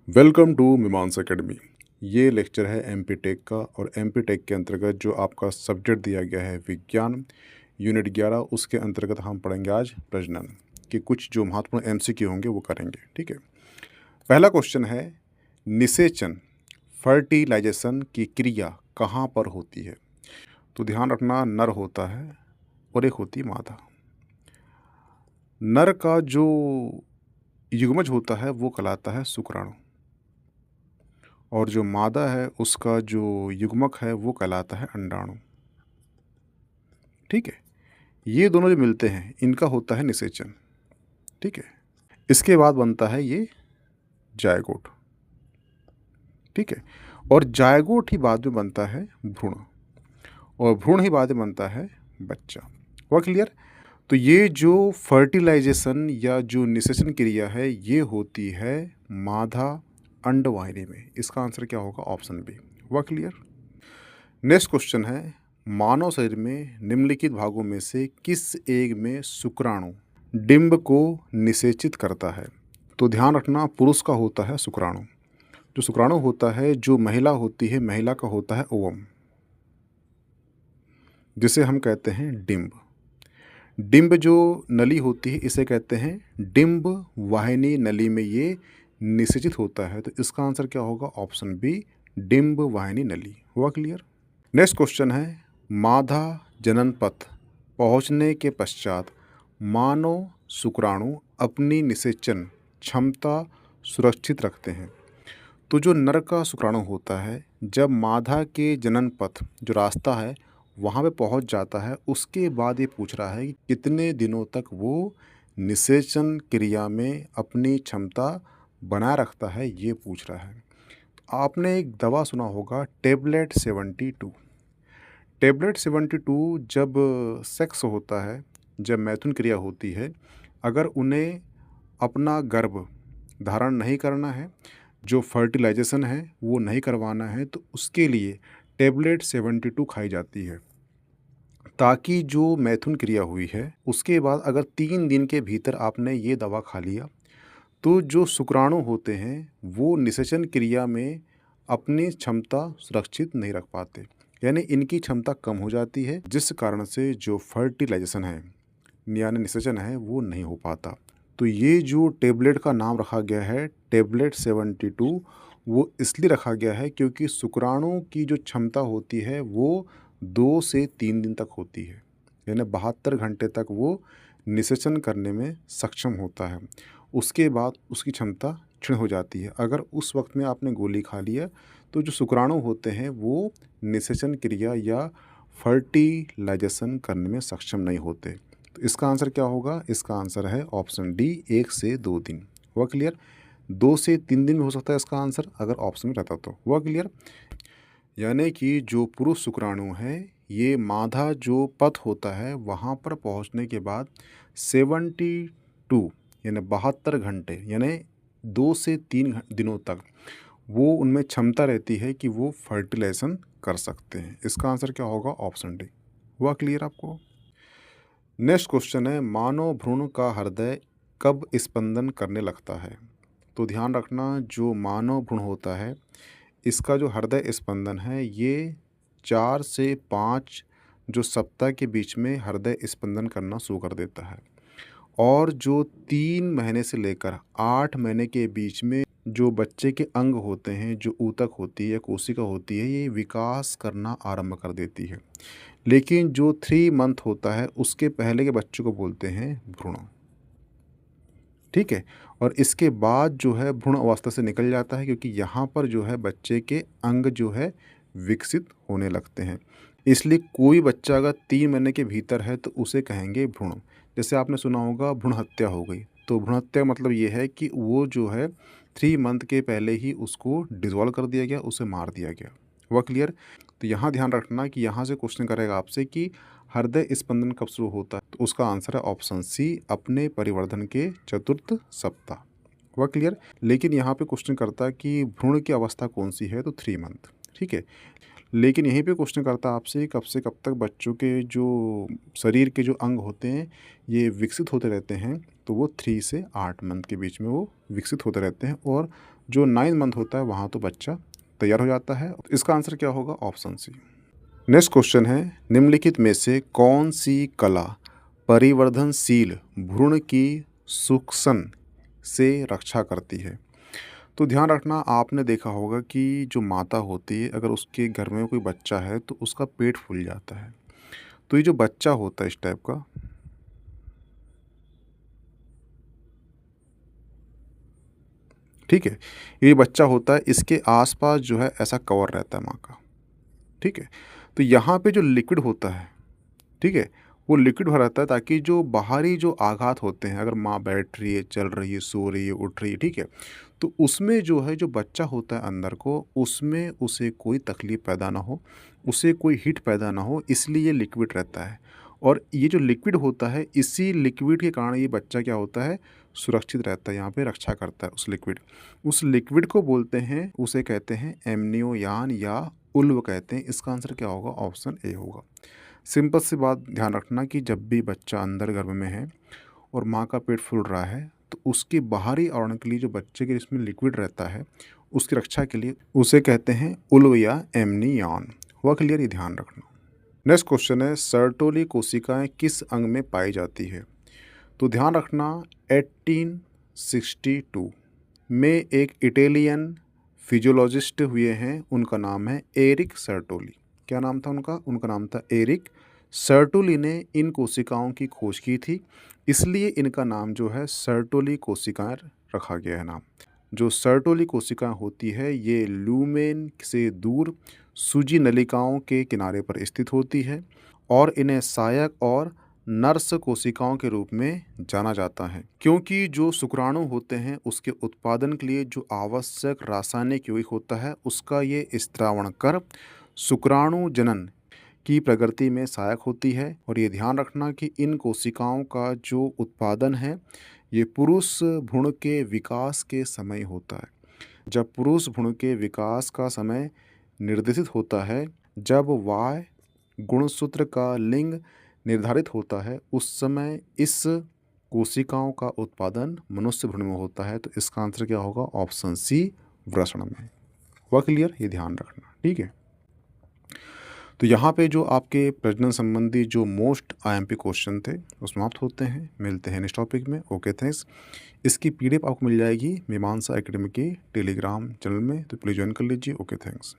Welcome to Mimansa academy. ये lecture है MP tech का और एमपी टेक के अंतर्गत जो आपका सब्जेक्ट दिया गया है विज्ञान यूनिट 11, उसके अंतर्गत हम पढ़ेंगे आज प्रजनन कि कुछ जो महत्वपूर्ण एमसीक्यू होंगे वो करेंगे। ठीक है, पहला क्वेश्चन है निषेचन फर्टिलाइजेशन की क्रिया कहाँ पर होती है। तो ध्यान रखना, नर होता है और एक होती मादा। नर का जो युग्मज होता है वो कहलाता है शुक्राणु और जो मादा है उसका जो युग्मक है वो कहलाता है अंडाणु। ठीक है, ये दोनों जो मिलते हैं इनका होता है निषेचन। ठीक है, इसके बाद बनता है ये जायगोट। ठीक है, और जायगोट ही बाद में बनता है भ्रूण और भ्रूण ही बाद में बनता है बच्चा। हुआ क्लियर? तो ये जो फर्टिलाइजेशन या जो निषेचन क्रिया है ये होती है मादा अंडवाहिनी में। इसका आंसर क्या होगा? Option B. हुआ क्लियर? नेक्स्ट क्वेश्चन है मानव शरीर में निम्नलिखित भागों में से किस एक में शुक्राणु डिंब को निषेचित करता है। तो ध्यान रखना, पुरुष का होता है शुक्राणु। जो शुक्राणु होता है, जो महिला होती है, महिला का होता है ओवम, जिसे हम कहते हैं डिंब। डिंब जो नली होती है इसे कहते हैं डिंब वाहिनी नली में ये निषेचित होता है। तो इसका आंसर क्या होगा? ऑप्शन बी, डिंब वाहिनी नली। हुआ क्लियर? नेक्स्ट क्वेश्चन है मादा जनन पथ पहुंचने के पश्चात मानव शुक्राणु अपनी निषेचन क्षमता सुरक्षित रखते हैं। तो जो नर का शुक्राणु होता है जब मादा के जनन पथ जो रास्ता है वहाँ पे पहुँच जाता है, उसके बाद ये पूछ रहा है कि कितने दिनों तक वो निषेचन क्रिया में अपनी क्षमता बनाए रखता है, ये पूछ रहा है। आपने एक दवा सुना होगा टेबलेट 72। टेबलेट 72 जब सेक्स होता है, जब मैथुन क्रिया होती है, अगर उन्हें अपना गर्भ धारण नहीं करना है, जो फर्टिलाइजेशन है वो नहीं करवाना है, तो उसके लिए टेबलेट 72 खाई जाती है ताकि जो मैथुन क्रिया हुई है उसके बाद अगर 3 दिन के भीतर आपने ये दवा खा लिया तो जो शुक्राणु होते हैं वो निषेचन क्रिया में अपनी क्षमता सुरक्षित नहीं रख पाते, यानी इनकी क्षमता कम हो जाती है, जिस कारण से जो फर्टिलाइजेशन है यानी निषेचन है वो नहीं हो पाता। तो ये जो टेबलेट का नाम रखा गया है टेबलेट 72, वो इसलिए रखा गया है क्योंकि शुक्राणु की जो क्षमता होती है वो 2 से 3 दिन तक होती है, यानी 72 घंटे तक वो निषेचन करने में सक्षम होता है। उसके बाद उसकी क्षमता क्षीण हो जाती है। अगर उस वक्त में आपने गोली खा लिया तो जो शुक्राणु होते हैं वो निषेचन क्रिया या फर्टिलाइजेशन करने में सक्षम नहीं होते। तो इसका आंसर क्या होगा? इसका आंसर है ऑप्शन डी, 1 से 2 दिन। हुआ क्लियर? 2 से 3 दिन में हो सकता है इसका आंसर अगर ऑप्शन में रहता तो। हुआ क्लियर? यानी कि जो पुरुष शुक्राणु है ये मादा जो पथ होता है वहाँ पर पहुँचने के बाद 72 यानी 72 घंटे यानी 2 से 3 दिनों तक वो उनमें क्षमता रहती है कि वो फर्टिलाइजेशन कर सकते हैं। इसका आंसर क्या होगा? Option D. हुआ क्लियर आपको? नेक्स्ट क्वेश्चन है मानव भ्रूण का हृदय कब स्पंदन करने लगता है। तो ध्यान रखना, जो मानव भ्रूण होता है इसका जो हृदय स्पंदन है ये 4 से 5 जो सप्ताह के बीच में हृदय स्पंदन करना शुरू कर देता है और जो 3 महीने से लेकर 8 महीने के बीच में जो बच्चे के अंग होते हैं, जो ऊतक होती है, कोशिका होती है, ये विकास करना आरंभ कर देती है। लेकिन जो 3 मंथ होता है उसके पहले के बच्चों को बोलते हैं भ्रूण। ठीक है, और इसके बाद जो है भ्रूण अवस्था से निकल जाता है क्योंकि यहाँ पर जो है बच्चे के अंग जो है विकसित होने लगते हैं। इसलिए कोई बच्चा अगर 3 महीने के भीतर है तो उसे कहेंगे भ्रूण। जैसे आपने सुना होगा भ्रूण हत्या हो गई, तो भ्रूण हत्या मतलब ये है कि वो जो है 3 मंथ के पहले ही उसको डिसॉल्व कर दिया गया, उसे मार दिया गया। हुआ क्लियर? तो यहाँ ध्यान रखना कि यहाँ से क्वेश्चन करेगा आपसे कि हृदय स्पंदन कब शुरू होता है, तो उसका आंसर है ऑप्शन सी, अपने परिवर्धन के चतुर्थ सप्ताह। हुआ क्लियर? लेकिन यहाँ पे क्वेश्चन करता है कि भ्रूण की अवस्था कौन सी है, तो 3 मंथ। ठीक है, लेकिन यहीं पे क्वेश्चन करता है आपसे कब से कब तक बच्चों के जो शरीर के जो अंग होते हैं ये विकसित होते रहते हैं, तो वो 3 से 8 मंथ के बीच में वो विकसित होते रहते हैं और जो 9 मंथ होता है वहाँ तो बच्चा तैयार हो जाता है। तो इसका आंसर क्या होगा? Option C. नेक्स्ट क्वेश्चन है, निम्नलिखित में से कौन सी कला परिवर्धनशील भ्रूण की सूक्ष्म से रक्षा करती है? तो ध्यान रखना, आपने देखा होगा कि जो माता होती है अगर उसके घर में कोई बच्चा है तो उसका पेट फूल जाता है। तो ये जो बच्चा होता है इस टाइप का, ठीक है, ये बच्चा होता है, इसके आसपास जो है ऐसा कवर रहता है माँ का, ठीक है। तो यहाँ पे जो लिक्विड होता है, ठीक है, वो लिक्विड भरा रहता है ताकि जो बाहरी जो आघात होते हैं, अगर माँ बैठ रही है, चल रही है, सो रही है, उठ रही है, ठीक है, तो उसमें जो है जो बच्चा होता है अंदर को, उसमें उसे कोई तकलीफ पैदा ना हो, उसे कोई हीट पैदा ना हो, इसलिए ये लिक्विड रहता है। और ये जो लिक्विड होता है, इसी लिक्विड के कारण ये बच्चा क्या होता है, सुरक्षित रहता है, यहाँ पे रक्षा करता है उस लिक्विड को बोलते हैं, उसे कहते हैं एमनियोयान या उल्व कहते हैं। इसका आंसर क्या होगा? ऑप्शन ए होगा। सिंपल सी बात ध्यान रखना कि जब भी बच्चा अंदर गर्भ में है और माँ का पेट फूल रहा है तो उसके बाहरी आवरण के लिए जो बच्चे के जिसमें लिक्विड रहता है उसकी रक्षा के लिए उसे कहते हैं उल्व या एमनियान। हुआ क्लियर? ये ध्यान रखना। नेक्स्ट क्वेश्चन है, सर्टोली कोशिकाएं किस अंग में पाई जाती है? तो ध्यान रखना, 1862 में एक इटालियन फिजियोलॉजिस्ट हुए हैं, उनका नाम है एरिक सर्टोली। क्या नाम था उनका? उनका नाम था एरिक सर्टोली ने इन कोशिकाओं की खोज की थी, इसलिए इनका नाम जो है सर्टोली कोशिकाएं रखा गया है नाम। जो सर्टोली कोशिकाएं होती है ये लूमेन से दूर सूजी नलिकाओं के किनारे पर स्थित होती है और इन्हें सहायक और नर्स कोशिकाओं के रूप में जाना जाता है, क्योंकि जो शुक्राणु होते हैं उसके उत्पादन के लिए जो आवश्यक रासायनिक यौगिक होता है उसका ये स्त्रावण कर शुक्राणु जनन की प्रगति में सहायक होती है। और ये ध्यान रखना कि इन कोशिकाओं का जो उत्पादन है ये पुरुष भ्रूण के विकास के समय होता है। जब पुरुष भ्रूण के विकास का समय निर्देशित होता है, जब Y गुणसूत्र का लिंग निर्धारित होता है, उस समय इस कोशिकाओं का उत्पादन मनुष्य भ्रूण में होता है। तो इसका आंसर क्या होगा? ऑप्शन सी, वृषण में। हुआ क्लियर? ये ध्यान रखना, ठीक है। तो यहाँ पे जो आपके प्रजनन संबंधी जो मोस्ट आईएमपी क्वेश्चन थे वो समाप्त होते हैं। मिलते हैं नेक्स्ट टॉपिक में। Okay, thanks. इसकी पीडीएफ आपको मिल जाएगी मीमांसा एकेडमी के टेलीग्राम चैनल में, तो प्लीज़ ज्वाइन कर लीजिए। Okay, thanks.